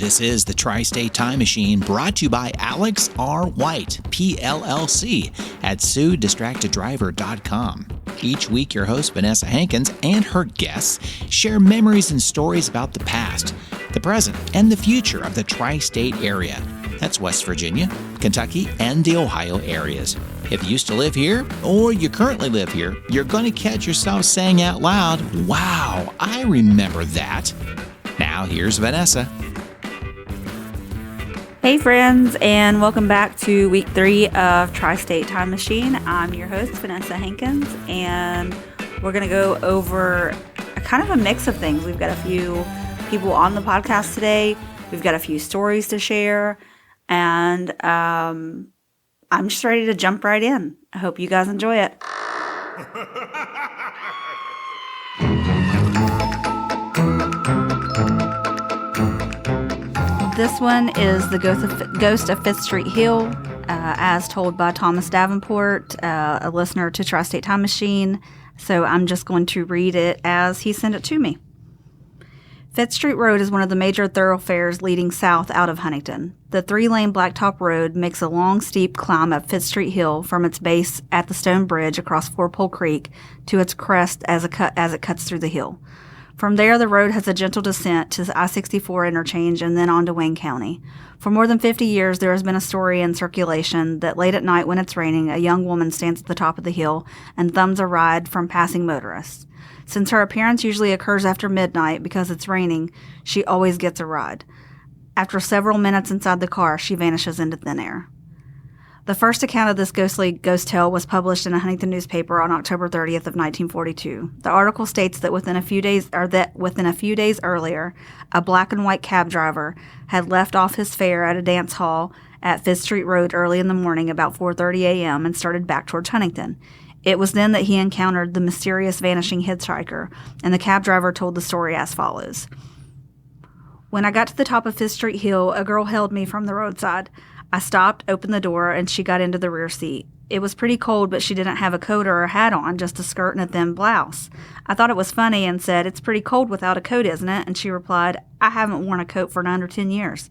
This is the Tri-State Time Machine, brought to you by Alex R. White, PLLC, at SueDistractedDriver.com. Each week, your host, Vanessa Hankins, and her guests share memories and stories about the past, the present, and the future of the Tri-State area. That's West Virginia, Kentucky, and the Ohio areas. If you used to live here, or you currently live here, you're going to catch yourself saying out loud, "Wow, I remember that." Now, here's Vanessa. Hey friends, and welcome back to week 3 of Tri-State Time Machine. I'm your host, Vanessa Hankins, and we're going to go over a kind of a mix of things. We've got a few people on the podcast today. We've got a few stories to share, and I'm just ready to jump right in. I hope you guys enjoy it. This one is the Ghost of Fifth Street Hill, as told by Thomas Davenport, a listener to Tri-State Time Machine. So I'm just going to read it as he sent it to me. Fifth Street Road is one of the major thoroughfares leading south out of Huntington. The 3-lane blacktop road makes a long, steep climb up Fifth Street Hill from its base at the stone bridge across Four-Pole Creek to its crest as it cuts through the hill. From there, the road has a gentle descent to the I-64 interchange and then on to Wayne County. For more than 50 years, there has been a story in circulation that late at night when it's raining, a young woman stands at the top of the hill and thumbs a ride from passing motorists. Since her appearance usually occurs after midnight because it's raining, she always gets a ride. After several minutes inside the car, she vanishes into thin air. The first account of this ghostly ghost tale was published in a Huntington newspaper on October 30th of 1942. The article states that within a few days earlier, a black and white cab driver had left off his fare at a dance hall at Fifth Street Road early in the morning about 4:30 a.m. and started back towards Huntington. It was then that he encountered the mysterious vanishing hitchhiker, and the cab driver told the story as follows. When I got to the top of Fifth Street Hill, a girl hailed me from the roadside. I stopped, opened the door, and she got into the rear seat. It was pretty cold, but she didn't have a coat or a hat on, just a skirt and a thin blouse. I thought it was funny and said, "It's pretty cold without a coat, isn't it?" And she replied, "I haven't worn a coat for 9 or 10 years.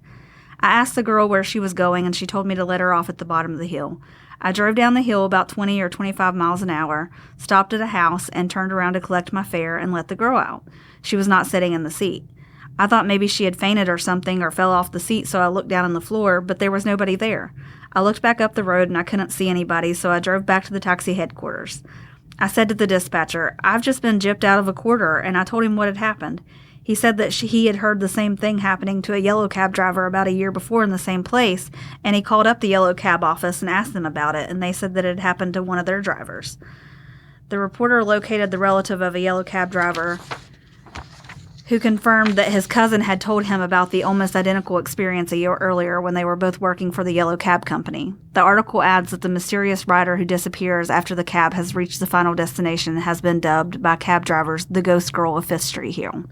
I asked the girl where she was going, and she told me to let her off at the bottom of the hill. I drove down the hill about 20 or 25 miles an hour, stopped at a house, and turned around to collect my fare and let the girl out. She was not sitting in the seat. I thought maybe she had fainted or something or fell off the seat, so I looked down on the floor, but there was nobody there. I looked back up the road and I couldn't see anybody, so I drove back to the taxi headquarters. I said to the dispatcher, "I've just been gypped out of a quarter," and I told him what had happened. He said that he had heard the same thing happening to a yellow cab driver about a year before in the same place, and he called up the yellow cab office and asked them about it, and they said that it had happened to one of their drivers. The reporter located the relative of a yellow cab driver who confirmed that his cousin had told him about the almost identical experience a year earlier when they were both working for the yellow cab company. The article adds that the mysterious rider who disappears after the cab has reached the final destination has been dubbed by cab drivers the Ghost Girl of Fifth Street Hill.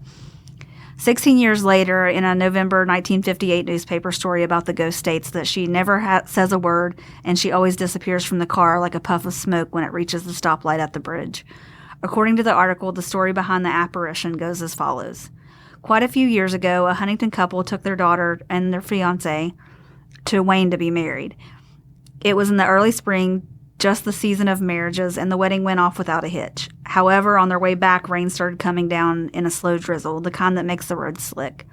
16 years later, in a November 1958 newspaper story about the ghost, states that she never says a word and she always disappears from the car like a puff of smoke when it reaches the stoplight at the bridge. According to the article, the story behind the apparition goes as follows. Quite a few years ago, a Huntington couple took their daughter and their fiancé to Wayne to be married. It was in the early spring, just the season of marriages, and the wedding went off without a hitch. However, on their way back, rain started coming down in a slow drizzle, the kind that makes the road slick.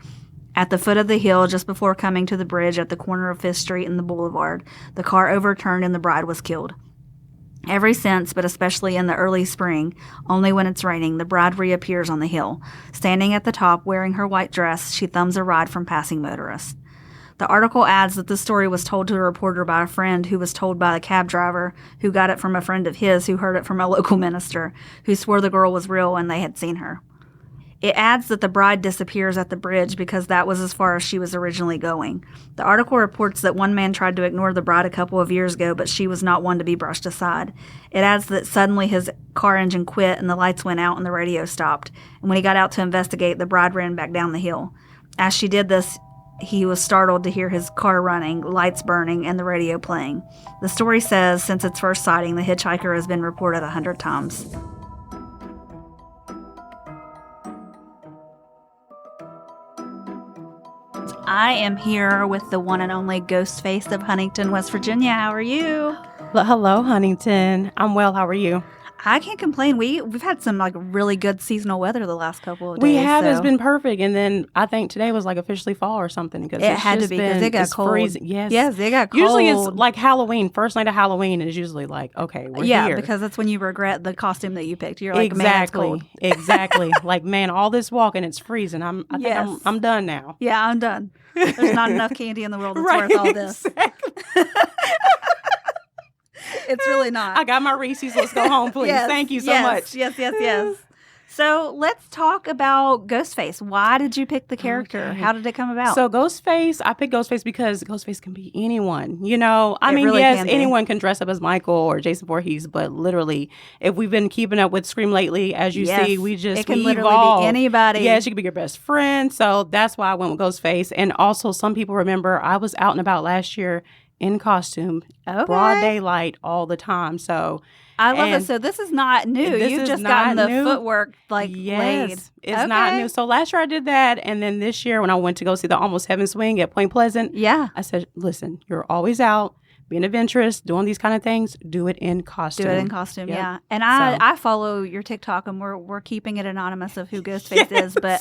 At the foot of the hill, just before coming to the bridge at the corner of Fifth Street and the boulevard, the car overturned and the bride was killed. Ever since, but especially in the early spring, only when it's raining, the bride reappears on the hill. Standing at the top, wearing her white dress, she thumbs a ride from passing motorists. The article adds that the story was told to a reporter by a friend who was told by the cab driver, who got it from a friend of his who heard it from a local minister, who swore the girl was real and they had seen her. It adds that the bride disappears at the bridge because that was as far as she was originally going. The article reports that one man tried to ignore the bride a couple of years ago, but she was not one to be brushed aside. It adds that suddenly his car engine quit and the lights went out and the radio stopped. And when he got out to investigate, the bride ran back down the hill. As she did this, he was startled to hear his car running, lights burning, and the radio playing. The story says since its first sighting, the hitchhiker has been reported 100 times. I am here with the one and only Ghostface of Huntington, West Virginia. How are you? Well, hello, Huntington. I'm well. How are you? I can't complain. We've had some like really good seasonal weather the last couple of days. We have. So It's been perfect. And then I think today was like officially fall or something. Because it had to be because it got cold. Freezing. Yes, it got cold. Usually it's like Halloween. First night of Halloween is usually like, okay, we're here. Yeah, because that's when you regret the costume that you picked. You're like, exactly, man, it's cold. Exactly. Like, man, all this walking, it's freezing. I think I'm done now. Yeah, I'm done. There's not enough candy in the world that's worth all this. Exactly. It's really not. I got my Reese's. Let's go home, please. Yes, Thank you so much. Yes. So let's talk about Ghostface. Why did you pick the character? Okay. How did it come about? So Ghostface, I picked Ghostface because Ghostface can be anyone. You know, I mean, really yes, can be. anyone can dress up as Michael or Jason Voorhees, but literally, if we've been keeping up with Scream lately, as you see, it we can literally evolve. be anybody. Yeah, she could be your best friend. So that's why I went with Ghostface. And also, some people remember I was out and about last year in costume, broad daylight all the time. So I love it. So this is not new. You've just gotten the footwork laid. It's not new. So last year I did that. And then this year when I went to go see the Almost Heaven Swing at Point Pleasant, I said, listen, you're always out, being adventurous, doing these kind of things, do it in costume. Yeah. And I follow your TikTok, and we're keeping it anonymous of who Ghostface is, but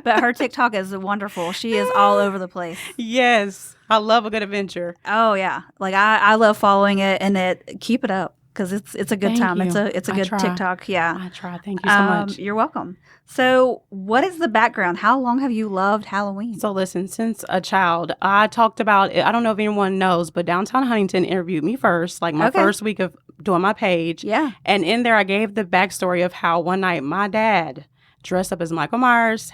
her TikTok is wonderful. She is all over the place. Yes. I love a good adventure. Oh yeah. Like I love following it, and keep it up because it's a good time. You. It's a good TikTok. Yeah. I try. Thank you so much. You're welcome. So what is the background? How long have you loved Halloween? So listen, since a child, I talked about it. I don't know if anyone knows, but Downtown Huntington interviewed me first, like my first week of doing my page. Yeah. And in there, I gave the backstory of how one night my dad dressed up as Michael Myers,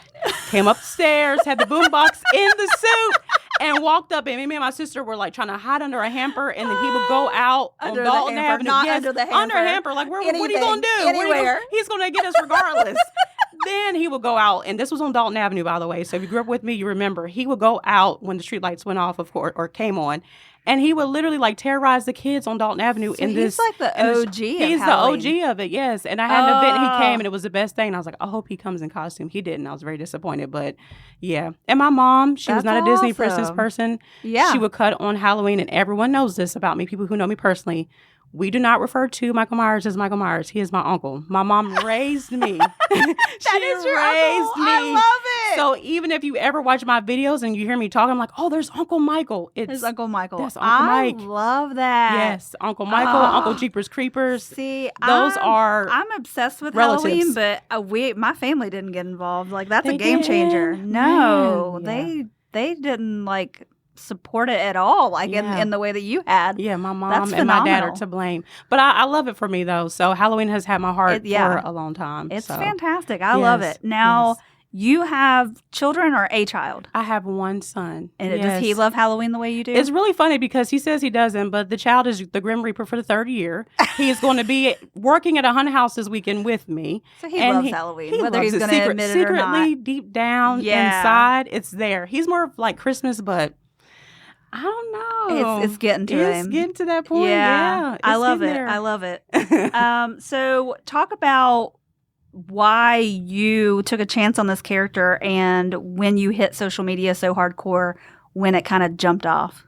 came up the stairs, had the boombox in the suit, and walked up. And me and my sister were like trying to hide under a hamper, and then he would go out on Dalton Avenue. Not under the hamper. Under a hamper. Like, what are you going to do? Anywhere. He's going to get us regardless. Then he would go out, and this was on Dalton Avenue, by the way. So if you grew up with me, you remember. He would go out when the street lights went off, of course, or came on. And he would literally like terrorize the kids on Dalton Avenue. So he's like the OG. He's the OG of it, yes. And I had an event. He came, and it was the best thing. And I was like, I hope he comes in costume. He didn't. I was very disappointed, but yeah. And my mom, she was not a Disney princess person. Yeah, she would cut on Halloween, and everyone knows this about me. People who know me personally. We do not refer to Michael Myers as Michael Myers. He is my uncle. My mom raised me. That is your uncle. I love it. So even if you ever watch my videos and you hear me talk, I'm like, oh, there's Uncle Michael. It's Uncle Michael. That's Uncle Mike. I love that. Yes, Uncle Michael, Uncle Jeepers Creepers. See, I'm obsessed with relatives. Halloween, but my family didn't get involved. Like that's They a game changer. did. No, Man, they didn't like support it at all, like in the way that you had. Yeah, my mom That's and my dad phenomenal. are to blame. But I love it for me, though. So Halloween has had my heart for a long time. It's so. fantastic. I love it. Now, you have children or a child? I have one son. And does he love Halloween the way you do? It's really funny because he says he doesn't, but the child is the Grim Reaper for the third year. He is going to be working at a haunted house this weekend with me. So he loves Halloween, whether he's going to admit it or secretly, not. deep down inside, it's there. He's more of like Christmas, but I don't know. It's getting to him. It's getting to that point. Yeah. I love it. I love it. So talk about why you took a chance on this character and when you hit social media so hardcore, when it kind of jumped off.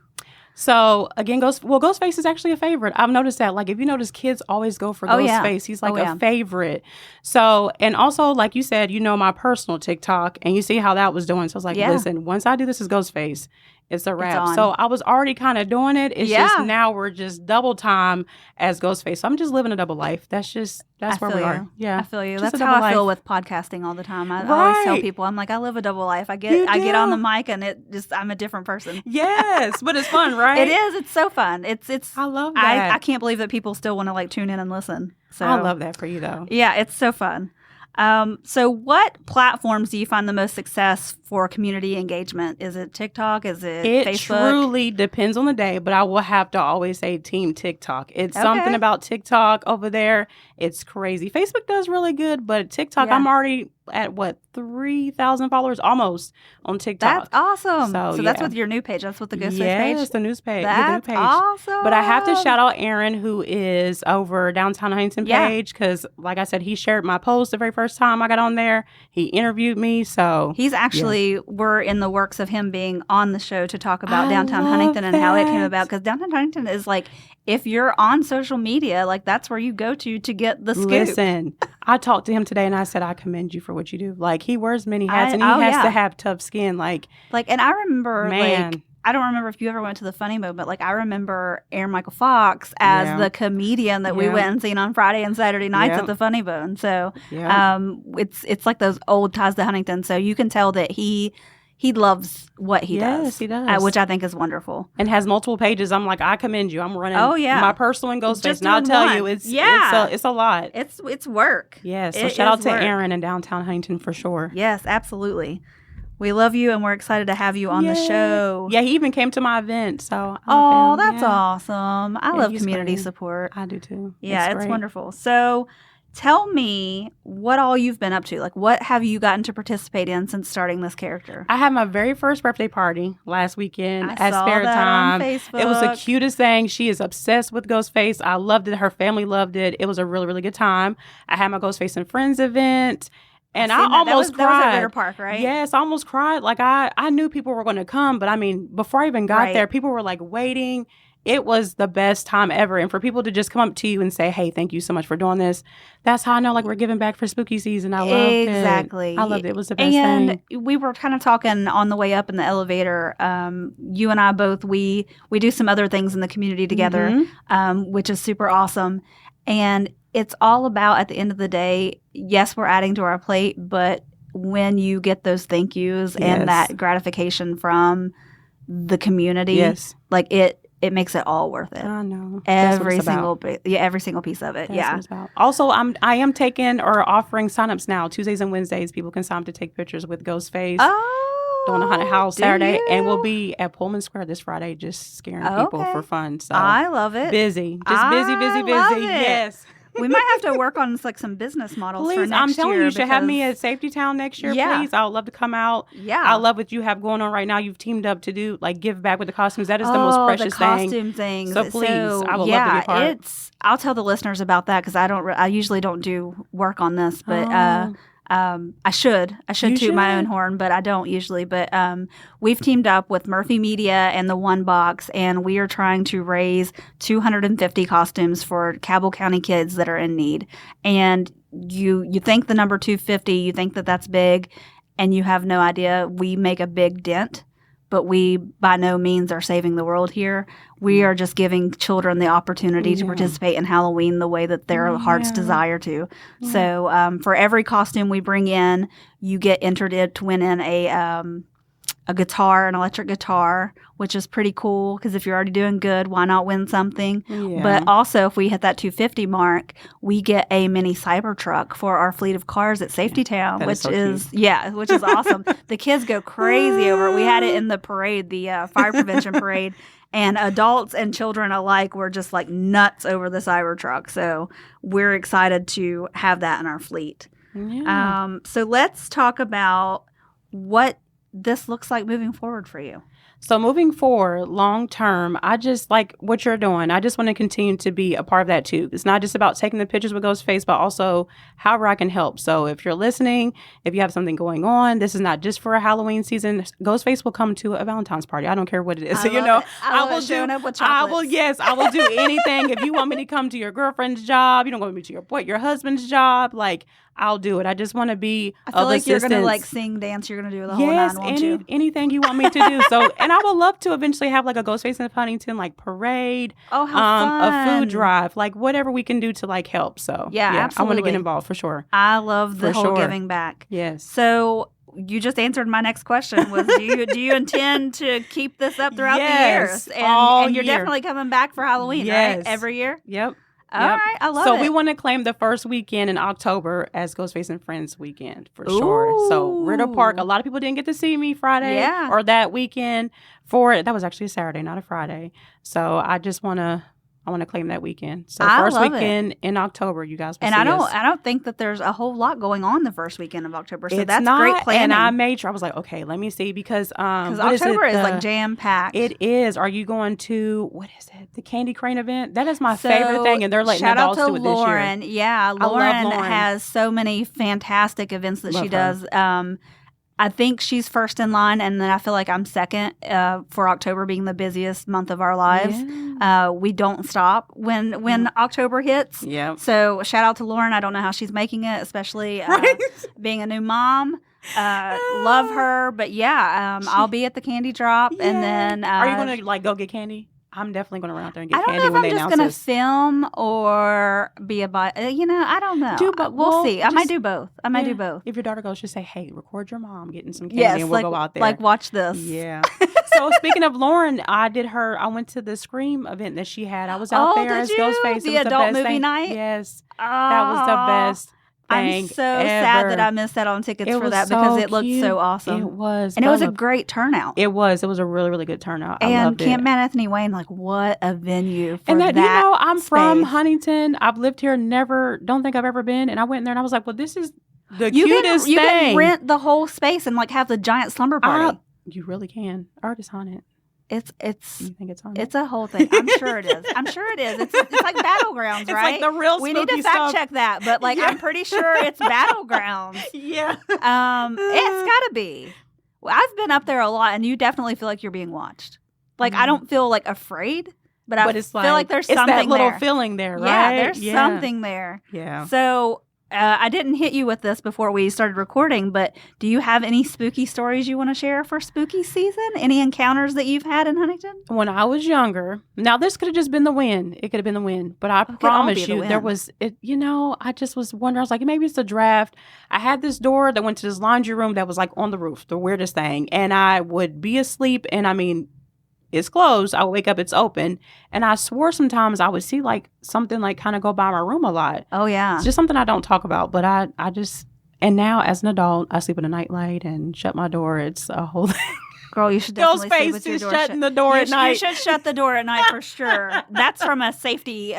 So again, Ghostface is actually a favorite. I've noticed that. Like, if you notice, kids always go for Ghostface. He's like a favorite. So, and also, like you said, you know my personal TikTok, and you see how that was doing. So I was like, listen, once I do this as Ghostface, it's a wrap. So I was already kind of doing it. It's just now we're just double time as Ghostface. So I'm just living a double life. That's where we are. Yeah, I feel you. Just That's how I feel with podcasting all the time. I always tell people, I'm like, I live a double life. I get on the mic and I'm a different person. Yes, but it's fun, right? It is. It's so fun. It's. I love that. I can't believe that people still want to like tune in and listen. So I love that for you though. Yeah, it's so fun. So what platforms do you find the most success for community engagement? Is it TikTok? Is it Facebook? It truly depends on the day, but I will have to always say Team TikTok. It's something about TikTok over there. It's crazy. Facebook does really good, but TikTok, I'm already at 3,000 followers almost on TikTok. That's awesome. So that's with your new page. That's with the Ghostface page? Yes, the news page. That's awesome. But I have to shout out Aaron, who is over Downtown Huntington page, because like I said, he shared my post the very first time I got on there. He interviewed me, so he's actually actually were in the works of him being on the show to talk about Downtown Huntington and how it came about. Because Downtown Huntington is like, if you're on social media, like that's where you go to get the scoop. Listen, I talked to him today and I said, I commend you for what you do. Like, he wears many hats and he has to have tough skin. Like, and I remember, like, I don't remember if you ever went to the Funny Bone, but like I remember Aaron Michael Fox as the comedian that we went and seen on Friday and Saturday nights at the Funny Bone. So it's like those old ties to Huntington. So you can tell that he loves what he does. Yes, he does. Which I think is wonderful. And has multiple pages. I'm like, I commend you. I'm running my personal and Ghostface. And I'll tell you, it's a lot. It's work. Yes. So shout out to Aaron in Downtown Huntington for sure. Yes, absolutely. We love you, and we're excited to have you on the show. Yeah, he even came to my event. So that's awesome. I love community support. I do too. Yeah, it's wonderful. So tell me what all you've been up to. Like, what have you gotten to participate in since starting this character? I had my very first birthday party last weekend at Spare that Time. On Facebook. It was the cutest thing. She is obsessed with Ghostface. I loved it. Her family loved it. It was a really, really good time. I had my Ghostface and Friends event. And I almost cried. That was at Ritter Park, right? Yes, I almost cried. Like, I knew people were going to come, but I mean, before I even got there, people were like waiting. It was the best time ever. And for people to just come up to you and say, hey, thank you so much for doing this. That's how I know, like, we're giving back for spooky season. I loved it. Exactly. I loved it. It was the best thing. And we were kind of talking on the way up in the elevator. You and I both, we do some other things in the community together, which is super awesome. And it's all about, at the end of the day, yes, we're adding to our plate, but when you get those thank yous and that gratification from the community, like it makes it all worth it. I know. Every single piece of it. That's also, I am taking or offering signups now. Tuesdays and Wednesdays, people can sign up to take pictures with Ghostface. Doing a haunted house Saturday, and we'll be at Pullman Square this Friday, just scaring people for fun. So I love it. Busy, just busy. Yes. We might have to work on like some business models for next year. I'm telling you, you should have me at Safety Town next year, please. I would love to come out. Yeah. I love what you have going on right now. You've teamed up to do, like, give back with the costumes. That is the most precious the costume things. So please, I would love to be a part. I'll tell the listeners about that because I usually don't do work on this, but I should toot my own horn, but I don't usually. But we've teamed up with Murphy Media and the One Box, and we are trying to raise 250 costumes for Cabell County kids that are in need. And you think the number 250, you think that that's big, and you have no idea. We make a big dent, but we by no means are saving the world here. We are just giving children the opportunity to participate in Halloween the way that their hearts desire to. So for every costume we bring in, you get entered to win in a guitar, an electric guitar, which is pretty cool because if you're already doing good, why not win something? Yeah. But also, if we hit that 250 mark, we get a mini Cybertruck for our fleet of cars at Safety Town, which is awesome. The kids go crazy over it. We had it in the parade, the fire prevention parade, and adults and children alike were just like nuts over the Cybertruck. So we're excited to have that in our fleet. Yeah. So let's talk about what this looks like moving forward for you. So moving forward, long term, I just like what you're doing. I just want to continue to be a part of that too. It's not just about taking the pictures with Ghostface, but also however I can help. So if you're listening, if you have something going on, this is not just for a Halloween season. Ghostface will come to a Valentine's party. I don't care what it is. So I will do anything. If you want me to come to your girlfriend's job, you don't want me to your husband's job, like I'll do it. I just want to be I feel like assistance. You're going to like sing, dance. You're going to do the whole nine, won't you? Anything you want me to do. So, and I would love to eventually have like a Ghostface in Huntington like parade. Oh, how fun. A food drive, like whatever we can do to like help. So yeah, absolutely. I want to get involved for sure. I love the whole giving back. Yes. So you just answered my next question was do you intend to keep this up throughout the years? And you're definitely coming back for Halloween, right? Every year? Yep. All right, I love it. So we want to claim the first weekend in October as Ghostface and Friends weekend for sure. So Ritter Park, a lot of people didn't get to see me Friday or that weekend that was actually a Saturday, not a Friday. So I want to claim that weekend. So first weekend in October, you guys will see us. I don't think that there's a whole lot going on the first weekend of October. So that's great planning. And I made sure, I was like, okay, let me see because October is like jam-packed. It is. Are you going to, what is it? The Candy Crane event? That is my favorite thing. And they're letting adults do it this year. Yeah, Lauren has so many fantastic events that she does. I think she's first in line, and then I feel like I'm second for October being the busiest month of our lives. Yeah. We don't stop when October hits. Yeah. So shout out to Lauren. I don't know how she's making it, especially being a new mom. Love her, but I'll be at the candy drop, and then are you gonna like go get candy? I'm definitely going to run out there and get candy when they announce it. I don't know if I'm just going to film or be a I don't know. We'll see. I might do both. Do both. If your daughter goes, just say, hey, record your mom getting some candy and we'll go out there. Like, watch this. Yeah. So speaking of Lauren, I went to the Scream event that she had. I was out there as Ghostface. The adult movie night? Yes. That was the best. I'm so sad that I missed out on tickets for that because it looked so awesome. It was. And it was a great turnout. It was. It was a really, really good turnout. I loved it. Camp Mount Anthony Wayne, like, what a venue for and that I'm space. From Huntington. I've lived here, don't think I've ever been. And I went in there and I was like, well, this is the cutest thing. You can rent the whole space and, like, have the giant slumber party. You really can. Art is haunted. You think it's haunted? It's a whole thing. I'm sure it is. It's like Battlegrounds, it's right? It's like the real We need to fact check that, but I'm pretty sure it's Battlegrounds. Yeah. It's got to be. Well, I've been up there a lot, and you definitely feel like you're being watched. Like, I don't feel like afraid, but I feel like there's something there. It's that little feeling there, right? Yeah, there's something there. Yeah. So I didn't hit you with this before we started recording, but do you have any spooky stories you want to share for spooky season? Any encounters that you've had in Huntington? When I was younger, now this could have just been the wind. It could have been the wind, but I promise you, there was, I just was wondering, I was like, maybe it's a draft. I had this door that went to this laundry room that was like on the roof, the weirdest thing. And I would be asleep and it's closed. I would wake up, it's open. And I swore sometimes I would see like something like kind of go by my room a lot. Oh, yeah. It's just something I don't talk about, but I just, and now as an adult, I sleep in a nightlight and shut my door. It's a whole thing. Girl, you should definitely sleep with your door shutting the door at night. You should shut the door at night for sure. That's from a safety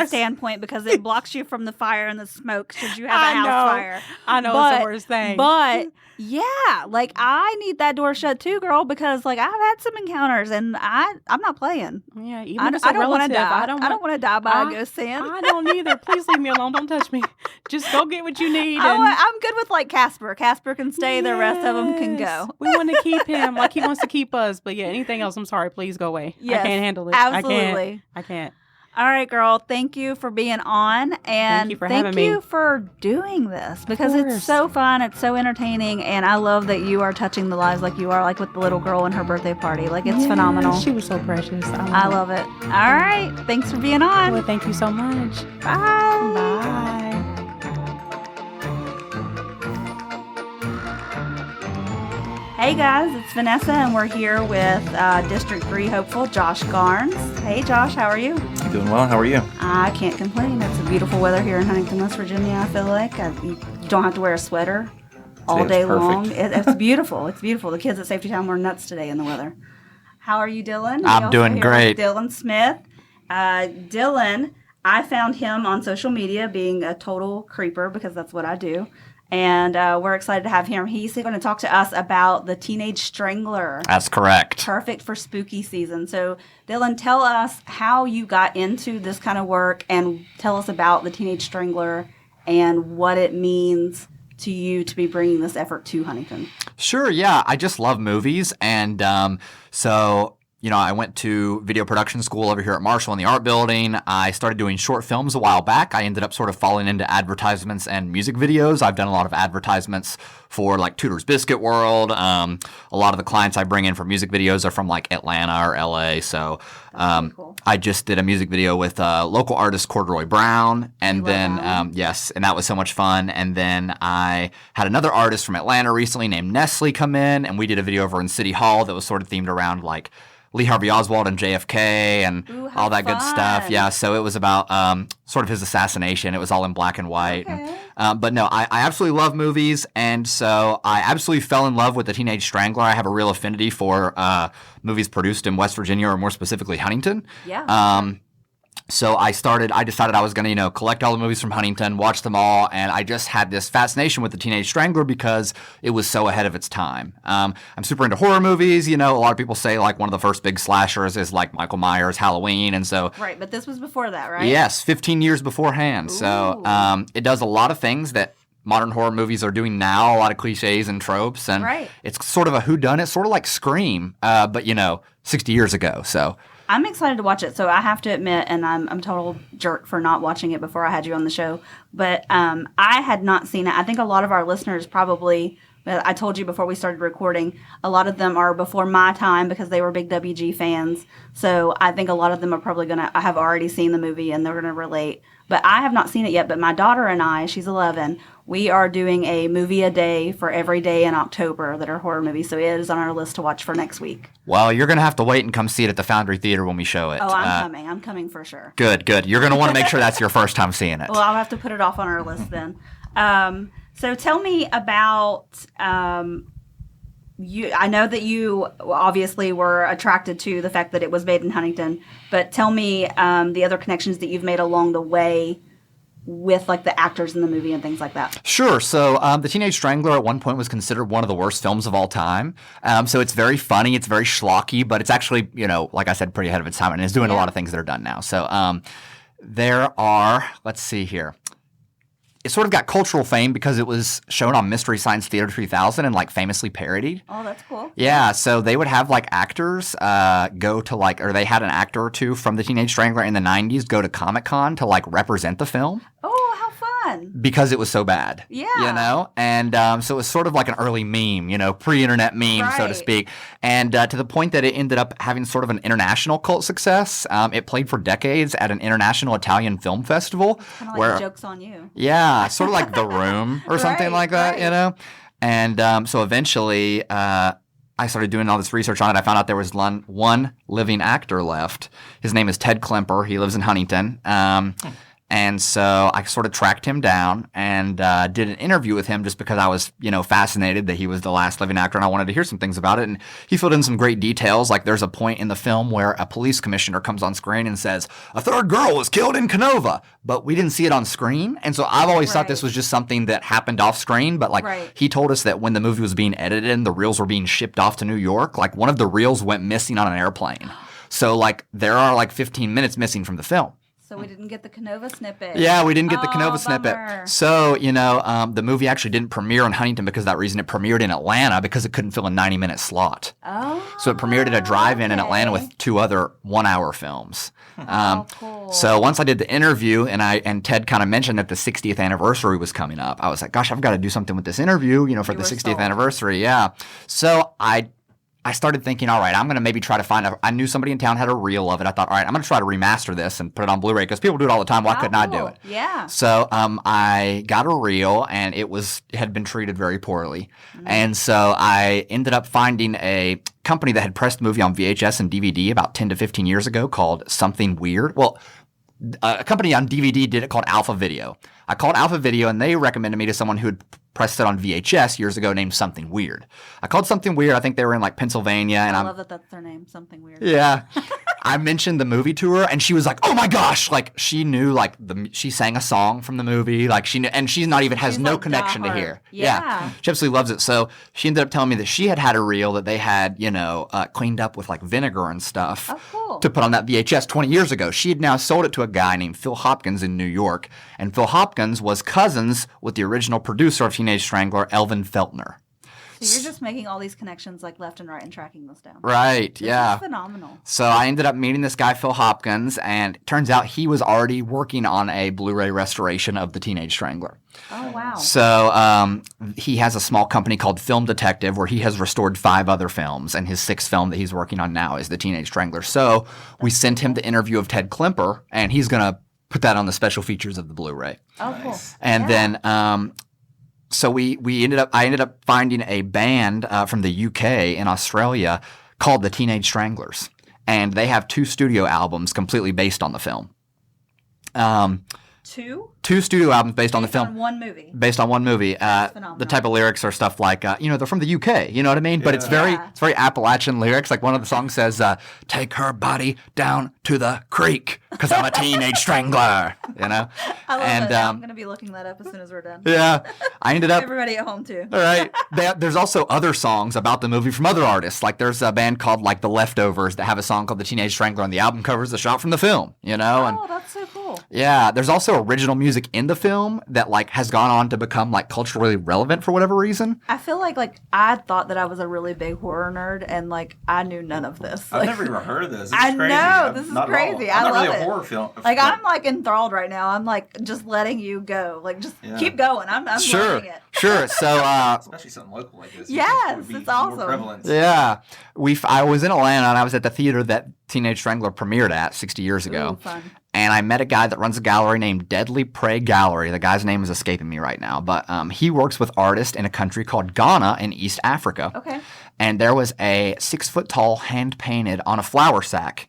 standpoint because it blocks you from the fire and the smoke should you have a house fire. I know, it's the worst thing. But yeah, like I need that door shut too, girl, because like I've had some encounters and I'm not playing. Yeah, even I don't want to die. I don't want to die by a ghost sand. I don't either. Please leave me alone. Don't touch me. Just go get what you need. I'm good with like Casper. Casper can stay. The rest of them can go. We want to keep him like he wants to keep us. But yeah, anything else, I'm sorry. Please go away. Yes, I can't handle it. Absolutely. I can't. All right, girl. Thank you for being on. And thank you for doing this because it's so fun. It's so entertaining. And I love that you are touching the lives like you are, like with the little girl and her birthday party. Like, it's phenomenal. She was so precious. I love it. All right. Thanks for being on. Well, thank you so much. Bye. Bye. Hey guys, it's Vanessa, and we're here with District 3 hopeful Josh Garnes. Hey Josh, how are you? Doing well. How are you? I can't complain. It's a beautiful weather here in Huntington, West Virginia, I feel like. You don't have to wear a sweater all day long. It's beautiful. It's beautiful. The kids at Safety Town were nuts today in the weather. How are you, Dylan? I'm doing great. Dylan Smith. Dylan, I found him on social media being a total creeper because that's what I do. And we're excited to have him. He's going to talk to us about the Teenage Strangler. That's correct. Perfect for spooky season. So, Dylan, tell us how you got into this kind of work and tell us about the Teenage Strangler and what it means to you to be bringing this effort to Huntington. Sure, yeah. I just love movies. And I went to video production school over here at Marshall in the art building. I started doing short films a while back. I ended up sort of falling into advertisements and music videos. I've done a lot of advertisements for like Tudor's Biscuit World. A lot of the clients I bring in for music videos are from like Atlanta or LA. So cool. I just did a music video with local artist Corduroy Brown. And then, and that was so much fun. And then I had another artist from Atlanta recently named Nestle come in, and we did a video over in City Hall that was sort of themed around like Lee Harvey Oswald and JFK and all that good stuff. Yeah, so it was about sort of his assassination. It was all in black and white. Okay. But no, I absolutely love movies, and so I absolutely fell in love with The Teenage Strangler. I have a real affinity for movies produced in West Virginia, or more specifically Huntington. Yeah. So I decided I was going to, collect all the movies from Huntington, watch them all, and I just had this fascination with The Teenage Strangler because it was so ahead of its time. I'm super into horror movies. A lot of people say like one of the first big slashers is like Michael Myers, Halloween, and so... Right, but this was before that, right? Yes, 15 years beforehand. Ooh. So it does a lot of things that modern horror movies are doing now, a lot of cliches and tropes, and it's sort of a whodunit, sort of like Scream, but 60 years ago. So I'm excited to watch it. So I have to admit, and I'm a total jerk for not watching it before I had you on the show, but I had not seen it. I think a lot of our listeners probably. I told you before we started recording, a lot of them are before my time because they were big WG fans. So I think a lot of them are probably going to have already seen the movie and they're going to relate. But I have not seen it yet. But my daughter and I, she's 11, we are doing a movie a day for every day in October that are horror movies. So it is on our list to watch for next week. Well, you're going to have to wait and come see it at the Foundry Theater when we show it. Oh, I'm coming. I'm coming for sure. Good. You're going to want to make sure that's your first time seeing it. Well, I'll have to put it off on our list then. So tell me about you. I know that you obviously were attracted to the fact that it was made in Huntington, but tell me the other connections that you've made along the way with like the actors in the movie and things like that. Sure. So The Teenage Strangler at one point was considered one of the worst films of all time. So it's very funny, it's very schlocky, but it's actually, like I said, pretty ahead of its time and is doing a lot of things that are done now. So there are, let's see here. It sort of got cultural fame because it was shown on Mystery Science Theater 3000 and like famously parodied. Oh, that's cool. Yeah, so they would have like actors go to or they had an actor or two from The Teenage Strangler in the 90s go to Comic-Con to like represent the film. Oh, how fun. Because it was so bad. Yeah. And so it was sort of like an early meme, pre-internet meme, so to speak. And to the point that it ended up having sort of an international cult success. It played for decades at an international Italian film festival. Kind of like Joke's on You. Yeah, sort of like The Room or something like that, And so eventually I started doing all this research on it. I found out there was one living actor left. His name is Ted Klemper. He lives in Huntington. And so I sort of tracked him down and did an interview with him just because I was, fascinated that he was the last living actor and I wanted to hear some things about it. And he filled in some great details. Like there's a point in the film where a police commissioner comes on screen and says, a third girl was killed in Canova, but we didn't see it on screen. And so I've always thought this was just something that happened off screen. But he told us that when the movie was being edited and the reels were being shipped off to New York, like one of the reels went missing on an airplane. So like there are like 15 minutes missing from the film. So we didn't get the Canova snippet. Yeah, we didn't get the Canova snippet. Bummer. So, the movie actually didn't premiere in Huntington because of that reason. It premiered in Atlanta because it couldn't fill a 90-minute slot. Oh. So it premiered at a drive-in in Atlanta with 2 other 1-hour films. Cool. So once I did the interview and Ted kind of mentioned that the 60th anniversary was coming up, I was like, gosh, I've got to do something with this interview, for the 60th anniversary. Yeah. So I started thinking, all right, I'm going to maybe try to find I knew somebody in town had a reel of it. I thought, all right, I'm going to try to remaster this and put it on Blu-ray because people do it all the time. Why couldn't I do it? Yeah. So I got a reel and it had been treated very poorly. Mm-hmm. And so I ended up finding a company that had pressed the movie on VHS and DVD about 10 to 15 years ago called Something Weird. Well, a company on DVD did it called Alpha Video. I called Alpha Video and they recommended me to someone who had pressed it on VHS years ago named Something Weird. I called Something Weird. I think they were in like Pennsylvania. And I love that that's their name, Something Weird. Yeah. I mentioned the movie to her and she was like, oh my gosh. Like she knew like she sang a song from the movie. Like she knew, and she's not even has no connection to here. Yeah. She absolutely loves it. So she ended up telling me that she had a reel that they had, cleaned up with like vinegar and stuff to put on that VHS 20 years ago. She had now sold it to a guy named Phil Hopkins in New York. And Phil Hopkins was cousins with the original producer of Teenage Strangler, Elvin Feltner. So you're just making all these connections like left and right and tracking this down. Right, This yeah. is phenomenal. So I ended up meeting this guy, Phil Hopkins, and it turns out he was already working on a Blu-ray restoration of The Teenage Strangler. Oh, wow. So he has a small company called Film Detective where he has restored 5 other films, and his 6th film that he's working on now is The Teenage Strangler. So we sent him the interview of Ted Klemper, and he's going to put that on the special features of the Blu-ray. Oh, cool. And then so I ended up finding a band from the UK in Australia called the Teenage Stranglers, and they have 2 studio albums completely based on the film. 2 studio albums based on the film. On one movie. Based on one movie. The type of lyrics are stuff like, they're from the UK, you know what I mean? Yeah. But it's very Appalachian lyrics. Like one of the songs says, take her body down to the creek because I'm a teenage strangler, I love that. I'm going to be looking that up as soon as we're done. Yeah. I ended up. Everybody at home too. All right. There's also other songs about the movie from other artists. Like there's a band called like The Leftovers that have a song called The Teenage Strangler on the album covers, the shot from the film, Oh, that's so cool. Yeah, there's also original music in the film that like has gone on to become like culturally relevant for whatever reason. I feel like I thought that I was a really big horror nerd, and like I knew none of this. I've Like, never even heard of this. This I is crazy. know, this is Not at all. crazy. I'm I not love really it. a horror film. Like I'm like enthralled right now. I'm like just letting you go. Like just keep going. I'm loving it. Sure. So especially something local like this. Yes, would be it's more awesome. prevalent. yeah, I was in Atlanta and I was at the theater that Teenage Strangler premiered at 60 years ago. Ooh, fun. And I met a guy that runs a gallery named Deadly Prey Gallery. The guy's name is escaping me right now, but he works with artists in a country called Ghana in East Africa. Okay. And there was a 6-foot-tall, hand-painted on a flour sack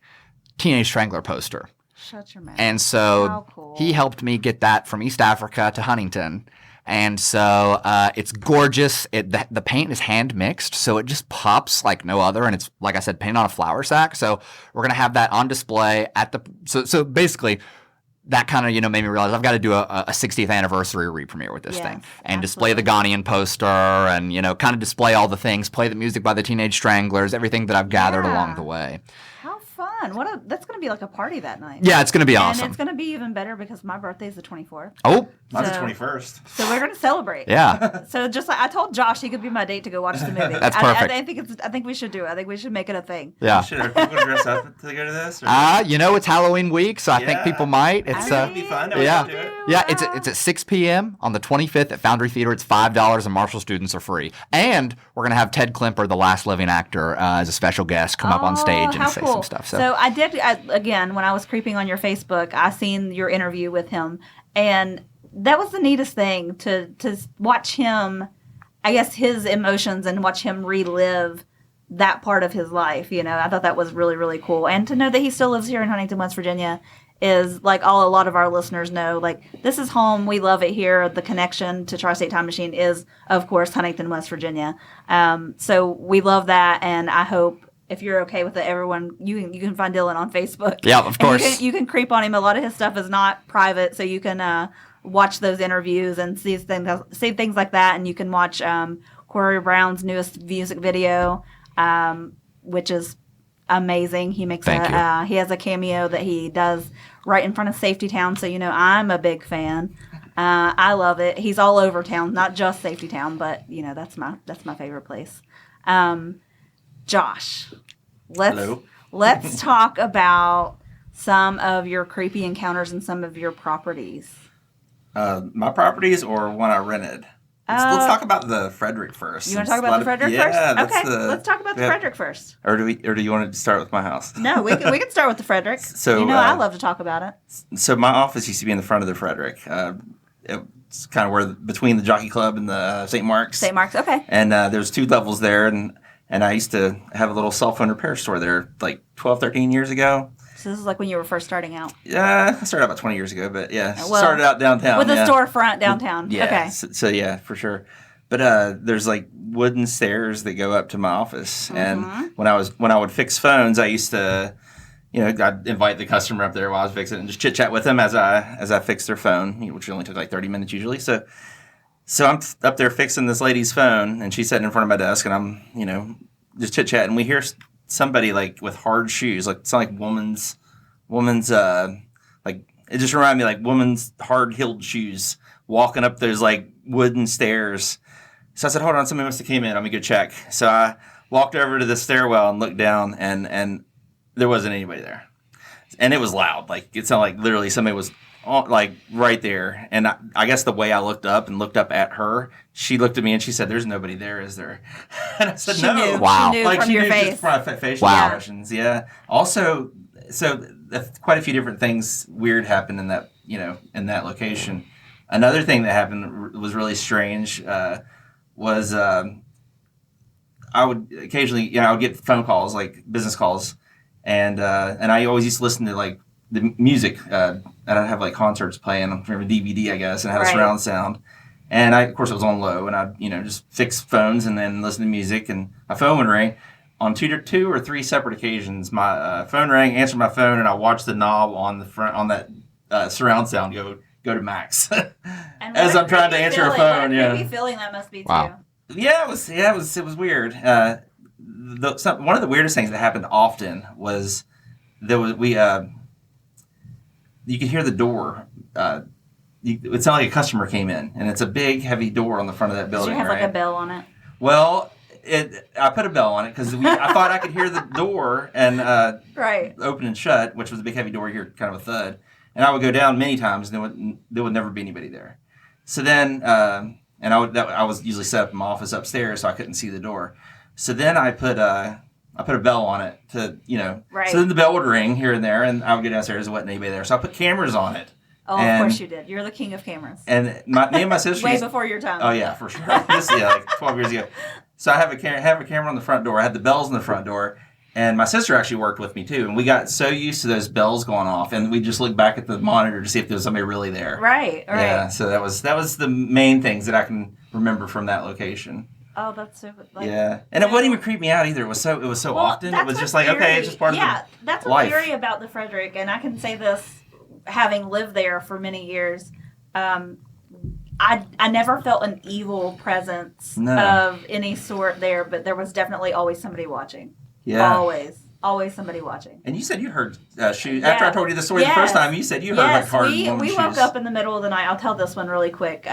Teenage Strangler poster. Shut your mouth. And so How cool. he helped me get that from East Africa to Huntington. And so it's gorgeous. The paint is hand mixed, so it just pops like no other. And it's, like I said, painted on a flour sack. So we're going to have that on display at the – so basically that kind of, made me realize I've got to do a 60th anniversary re-premiere with this thing. And display the Ghanaian poster and, kind of display all the things, play the music by the Teenage Stranglers, everything that I've gathered along the way. How fun. That's going to be like a party that night. Yeah, it's going to be awesome. And it's going to be even better because my birthday is the 24th. Oh. Mine's the So- 21st. So we're going to celebrate. Yeah. So just like I told Josh he could be my date to go watch the movie. That's perfect. I think we should do it. I think we should make it a thing. Yeah. Should are people dress up to go to this? Or? It's Halloween week, so I think people might. It's It'd be fun. yeah. Do it. Yeah, it's at 6 p.m. on the 25th at Foundry Theater. It's $5 and Marshall students are free. And we're going to have Ted Klemper, the last living actor, as a special guest, come up on stage and how say cool. some stuff. So I did, again, when I was creeping on your Facebook, I seen your interview with him. And that was the neatest thing to watch him, I guess, his emotions and watch him relive that part of his life. I thought that was really, really cool. And to know that he still lives here in Huntington, West Virginia is like a lot of our listeners know, like, this is home. We love it here. The connection to Tri-State Time Machine is, of course, Huntington, West Virginia. So we love that. And I hope, if you're okay with it, everyone, you can find Dylan on Facebook. Yeah, of course. And you can creep on him. A lot of his stuff is not private, so you can watch those interviews and see things like that. And you can watch Corey Brown's newest music video, which is amazing. He makes he has a cameo that he does right in front of Safety Town. So I'm a big fan. I love it. He's all over town, not just Safety Town, but that's my favorite place. Josh, let's talk about some of your creepy encounters and some of your properties. My properties or one I rented? Let's talk about the Frederick first. You want to talk about the Frederick first? Okay, let's talk about the Frederick first. Or do you want to start with my house? No, we can start with the Frederick. So I love to talk about it. So my office used to be in the front of the Frederick. It's kind of where between the Jockey Club and the St. Mark's. St. Mark's, okay. And there's 2 levels there, and I used to have a little cell phone repair store there like 12, 13 years ago. So this is like when you were first starting out. Yeah, I started out about 20 years ago, but started out downtown. With a storefront downtown. Yeah. Okay. So yeah, for sure. But there's like wooden stairs that go up to my office. And when I would fix phones, I used to, I'd invite the customer up there while I was fixing it and just chit chat with them as I fixed their phone, which only took like 30 minutes usually. So I'm up there fixing this lady's phone, and she's sitting in front of my desk, and I'm, just chit chat, and we hear somebody like with hard shoes, like sound like woman's like it just reminded me like woman's hard heeled shoes walking up those like wooden stairs. So I said, hold on, somebody must have came in. Let me go check. So I walked over to the stairwell and looked down, and there wasn't anybody there, and it was loud. Like it sounded like literally somebody was like right there. And I guess the way I looked up at her, she looked at me and she said, "There's nobody there, is there?" And I said, "No." Knew. Wow. She knew Like from she your knew face. just from facial Wow. expressions. Yeah. Also, so quite a few different things weird happened in that in that location. Another thing that happened was really strange. Was I would occasionally I would get phone calls, like business calls, and I always used to listen to like the music. And I'd have like concerts playing from a DVD, I guess, and it had a surround sound. And of course, it was on low, and I'd just fix phones and then listen to music, and my phone would ring. On two or three separate occasions, my phone rang, answered my phone, and I watched the knob on the front on that surround sound go to max as I'm trying to answer a phone. What a creepy feeling that must be too. Wow. Yeah, it was weird. One of the weirdest things that happened often was we you could hear the door. It sounded like a customer came in, and it's a big, heavy door on the front of that building. Did you have like a bell on it? Well, I put a bell on it because I thought I could hear the door and open and shut, which was a big, heavy door. You hear kind of a thud, and I would go down many times, and there would never be anybody there. So then, and I was usually set up in my office upstairs, so I couldn't see the door. So then I put a bell on it to, So then the bell would ring here and there, and I would go downstairs. There wasn't anybody there, so I put cameras on it. Oh, of course you did. You're the king of cameras. And me and my sister way before your time. Oh yeah, for sure. Like 12 years ago. So I have a camera on the front door. I had the bells on the front door, and my sister actually worked with me too. And we got so used to those bells going off, and we just looked back at the monitor to see if there was somebody really there. Right. Yeah. So that was the main things that I can remember from that location. Oh, that's so. Yeah, and it wouldn't even creep me out either. It was so often. It was just like, okay, it's just part of life. Yeah, that's what's scary about the Frederick, and I can say this, having lived there for many years. I never felt an evil presence of any sort there, but there was definitely always somebody watching. Yeah, always somebody watching. And you said you heard shoes. After I told you the story the first time, you said you heard like hard woman shoes. We woke up in the middle of the night. I'll tell this one really quick.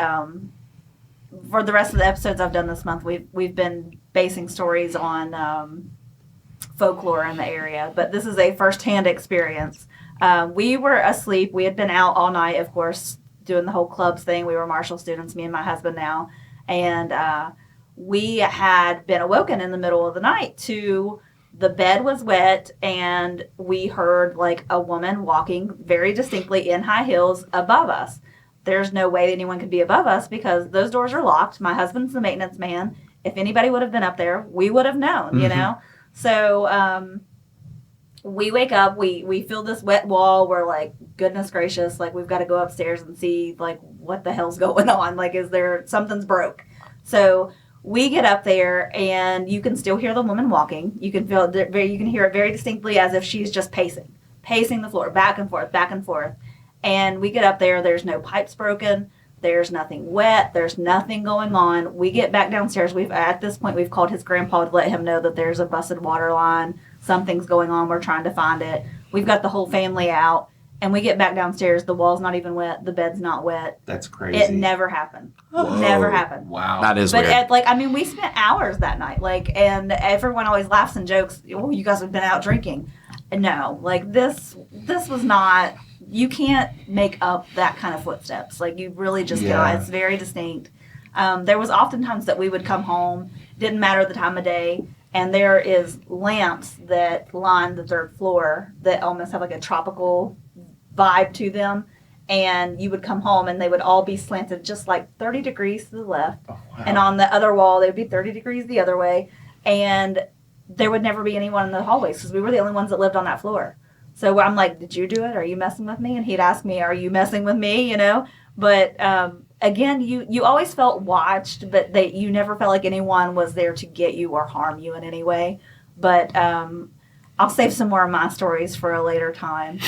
For the rest of the episodes I've done this month, we've been basing stories on folklore in the area, but this is a first-hand experience. We were asleep. We had been out all night, of course, doing the whole clubs thing. We were Marshall students, me and my husband now, and we had been awoken in the middle of the night to the bed was wet, and we heard like a woman walking very distinctly in high heels above us. There's no way anyone could be above us because those doors are locked. My husband's the maintenance man. If anybody would have been up there, we would have known, you know? So we wake up, we feel this wet wall. We're like, goodness gracious, like we've got to go upstairs and see like what the hell's going on. Like, is there, something's broke. So we get up there and you can still hear the woman walking. You can feel it, you can hear it very distinctly as if she's just pacing the floor, back and forth, back and forth. And we get up there, there's no pipes broken, there's nothing wet, there's nothing going on. We get back downstairs. At this point, we've called his grandpa to let him know that there's a busted water line, something's going on, we're trying to find it. We've got the whole family out, and we get back downstairs, the wall's not even wet, the bed's not wet. That's crazy. It never happened. Whoa. Never happened. Wow. That is weird. But we spent hours that night, and everyone always laughs and jokes, oh, you guys have been out drinking. No, this was not... You can't make up that kind of footsteps. Like, you really just cannot. It's very distinct. There was oftentimes that we would come home, didn't matter the time of day, and there is lamps that line the third floor that almost have like a tropical vibe to them. And you would come home and they would all be slanted just like 30 degrees to the left. Oh, wow. And on the other wall, they would be 30 degrees the other way. And there would never be anyone in the hallways because we were the only ones that lived on that floor. So I'm like, did you do it? Are you messing with me? And he'd ask me, are you messing with me? But again, you always felt watched, but you never felt like anyone was there to get you or harm you in any way. But I'll save some more of my stories for a later time.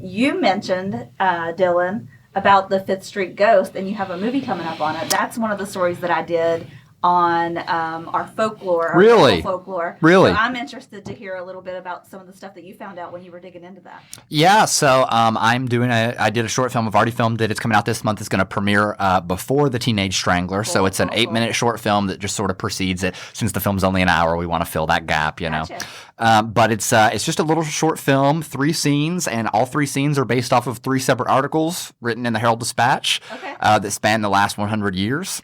You mentioned, Dylan, about the 5th Street Ghost, and you have a movie coming up on it. That's one of the stories that I did on our folklore, folklore. Really? So I'm interested to hear a little bit about some of the stuff that you found out when you were digging into that. Yeah, so I did a short film. I've already filmed it. It's coming out this month. It's going to premiere before The Teenage Strangler. Cool, so it's an 8-minute short film that just sort of precedes it. Since the film's only an hour, we want to fill that gap, you know. But it's just a little short film, 3 scenes, and all 3 scenes are based off of 3 separate articles written in the Herald-Dispatch that span the last 100 years.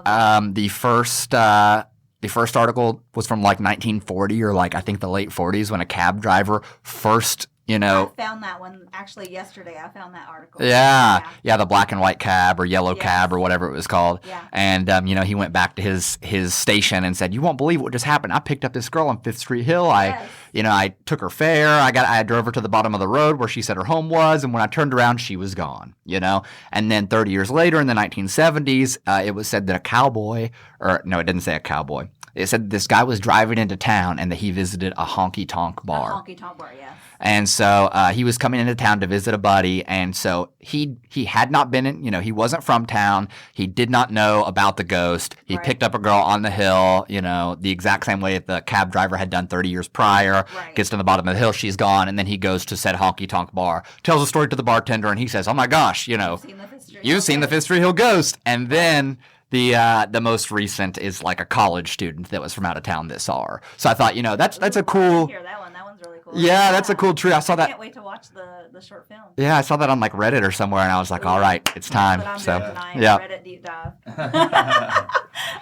The first article was from like 1940 or like I think the late 40s when a cab driver first, I found that one actually yesterday. I found that article. Yeah, the black and white cab or yellow cab or whatever it was called. Yeah. And he went back to his station and said, "You won't believe what just happened. I picked up this girl on 5th Street Hill. I took her fare. I drove her to the bottom of the road where she said her home was, and when I turned around, she was gone." And then 30 years later, in the 1970s, it was said that a cowboy, or no, it didn't say a cowboy. It said this guy was driving into town and that he visited a honky-tonk bar. A honky-tonk bar, yes. And so he was coming into town to visit a buddy, and so he had not been in, he wasn't from town. He did not know about the ghost. He picked up a girl on the hill, the exact same way that the cab driver had done 30 years prior. Right. Gets to the bottom of the hill, she's gone, and then he goes to said honky-tonk bar, tells a story to the bartender, and he says, "Oh my gosh, you've seen the Fifth Street Hill ghost." And then the most recent is like a college student that was from out of town that saw her. So I thought, that's a cool. Hear that one. That one's really cool. Yeah, that's a cool tree. I saw that. I can't wait to watch the short film. Yeah, I saw that on like Reddit or somewhere, and I was like, all right, it's time. That's So what I'm doing tonight, yeah. Reddit deep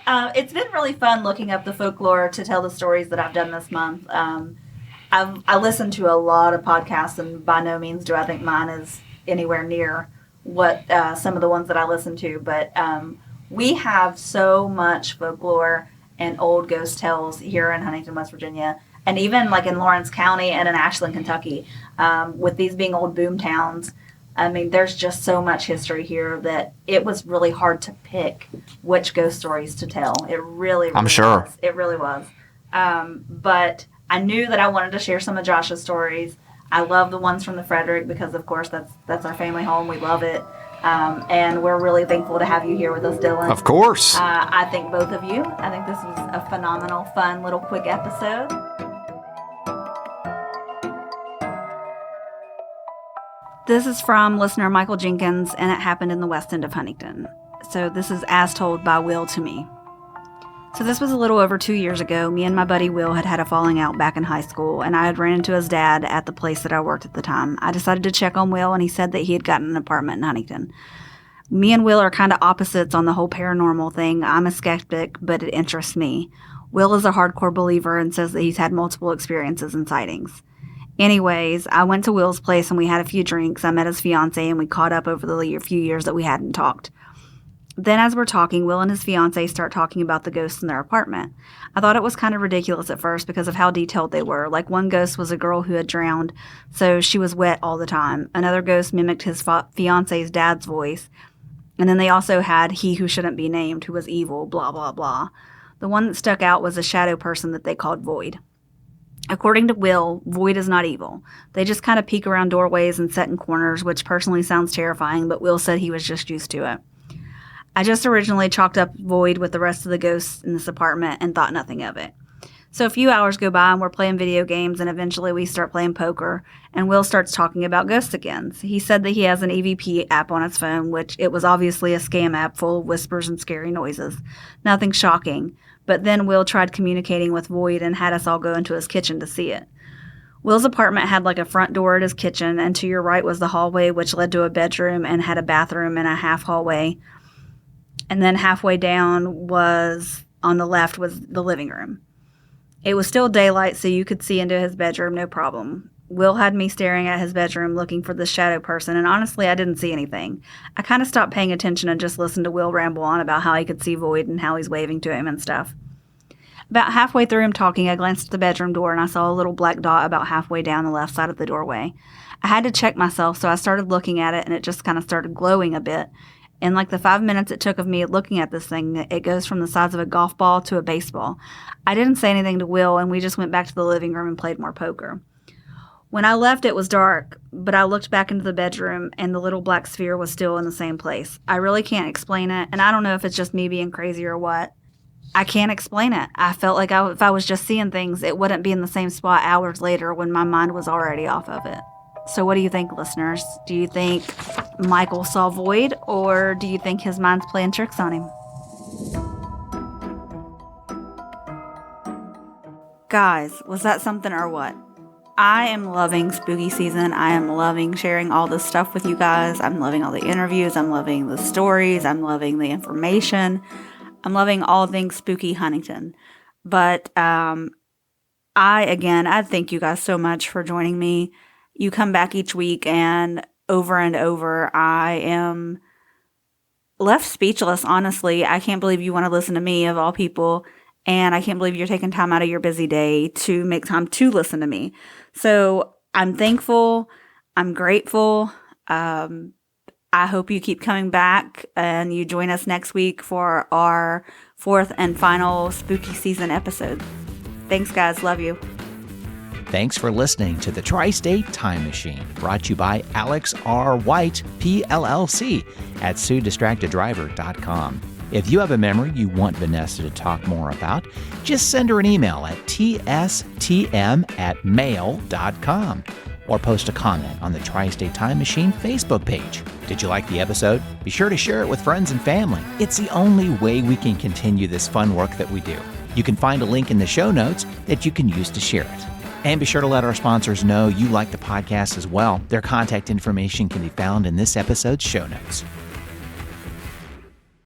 dive. It's been really fun looking up the folklore to tell the stories that I've done this month. I listened to a lot of podcasts, and by no means do I think mine is anywhere near what some of the ones that I listen to, but we have so much folklore and old ghost tales here in Huntington, West Virginia, and even like in Lawrence County and in Ashland, Kentucky, with these being old boom towns. I mean, there's just so much history here that it was really hard to pick which ghost stories to tell. It really I'm sure. was. It really was. But I knew that I wanted to share some of Josh's stories. I love the ones from the Frederick because, of course, that's our family home. We love it. And we're really thankful to have you here with us, Dylan. Of course. I think both of you. I think this was a phenomenal, fun, little quick episode. This is from listener Michael Jenkins, and it happened in the West End of Huntington. So this is as told by Will to me. So this was a little over 2 years ago. Me and my buddy Will had a falling out back in high school, and I had ran into his dad at the place that I worked at the time. I decided to check on Will, and he said that he had gotten an apartment in Huntington. Me and Will are kind of opposites on the whole paranormal thing. I'm a skeptic, but it interests me. Will is a hardcore believer and says that he's had multiple experiences and sightings. Anyways, I went to Will's place and we had a few drinks. I met his fiance and we caught up over the few years that we hadn't talked. Then as we're talking, Will and his fiance start talking about the ghosts in their apartment. I thought it was kind of ridiculous at first because of how detailed they were. Like one ghost was a girl who had drowned, so she was wet all the time. Another ghost mimicked his fiance's dad's voice. And then they also had he who shouldn't be named, who was evil, blah, blah, blah. The one that stuck out was a shadow person that they called Void. According to Will, Void is not evil. They just kind of peek around doorways and sit in corners, which personally sounds terrifying, but Will said he was just used to it. I just originally chalked up Void with the rest of the ghosts in this apartment and thought nothing of it. So a few hours go by and we're playing video games, and eventually we start playing poker, and Will starts talking about ghosts again. He said that he has an EVP app on his phone, which it was obviously a scam app full of whispers and scary noises. Nothing shocking. But then Will tried communicating with Void and had us all go into his kitchen to see it. Will's apartment had like a front door at his kitchen, and to your right was the hallway, which led to a bedroom and had a bathroom and a half hallway. And then halfway down was, on the left, was the living room. It was still daylight, so you could see into his bedroom, no problem. Will had me staring at his bedroom looking for the shadow person, and honestly, I didn't see anything. I kind of stopped paying attention and just listened to Will ramble on about how he could see Void and how he's waving to him and stuff. About halfway through him talking, I glanced at the bedroom door and I saw a little black dot about halfway down the left side of the doorway. I had to check myself, so I started looking at it and it just kind of started glowing a bit. In like the 5 minutes it took of me looking at this thing, it goes from the size of a golf ball to a baseball. I didn't say anything to Will, and we just went back to the living room and played more poker. When I left, it was dark, but I looked back into the bedroom, and the little black sphere was still in the same place. I really can't explain it, and I don't know if it's just me being crazy or what. I can't explain it. I felt like if I was just seeing things, it wouldn't be in the same spot hours later when my mind was already off of it. So what do you think, listeners? Do you think Michael saw Void, or do you think his mind's playing tricks on him? Guys, was that something or what? I am loving spooky season. I am loving sharing all this stuff with you guys. I'm loving all the interviews. I'm loving the stories. I'm loving the information. I'm loving all things spooky Huntington. But I thank you guys so much for joining me. You come back each week, and over, I am left speechless, honestly. I can't believe you want to listen to me, of all people. And I can't believe you're taking time out of your busy day to make time to listen to me. So I'm thankful. I'm grateful. I hope you keep coming back and you join us next week for our 4th and final spooky season episode. Thanks, guys. Love you. Thanks for listening to the Tri-State Time Machine, brought to you by Alex R. White, PLLC, at SueDistractedDriver.com. If you have a memory you want Vanessa to talk more about, just send her an email at tstm@mail.com or post a comment on the Tri-State Time Machine Facebook page. Did you like the episode? Be sure to share it with friends and family. It's the only way we can continue this fun work that we do. You can find a link in the show notes that you can use to share it. And be sure to let our sponsors know you like the podcast as well. Their contact information can be found in this episode's show notes.